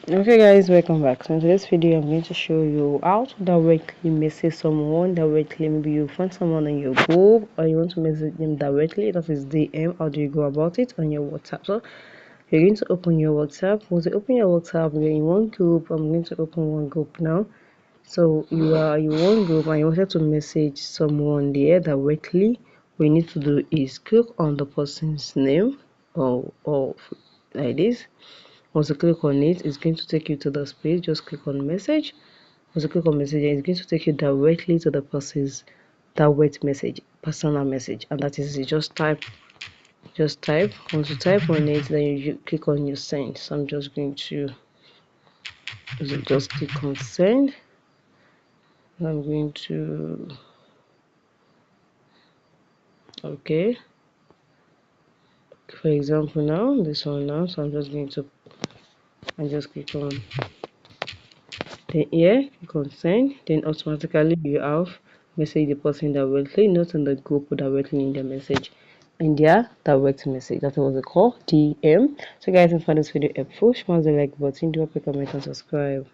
Okay guys, welcome back. So in today's video I'm going to show you how to directly message someone directly. Maybe you find someone in your group or you want to message them directly, that is DM. How do you go about it on your WhatsApp? So you're going to open your WhatsApp. Once you open your WhatsApp, you're in one group. I'm going to open one group now. So you are in one group and you wanted to message someone there directly. What you need to do is click on the person's name or like this. Once you click on it, it's going to take you to this page. Just click on message. Once you click on message, it's going to take you directly to the person's direct message, personal message, and that is it. Just type. Once you type on it, then you click on your send. So I'm just going to just click on send. I'm going to okay. For example, now this one now. So I'm just going to just click on then here click on send. Then automatically you have message the person directly, not in the group, but directly in the message, in their direct message. That's what they call DM. So guys, if you find this video helpful, smash the like button, do a comment and subscribe.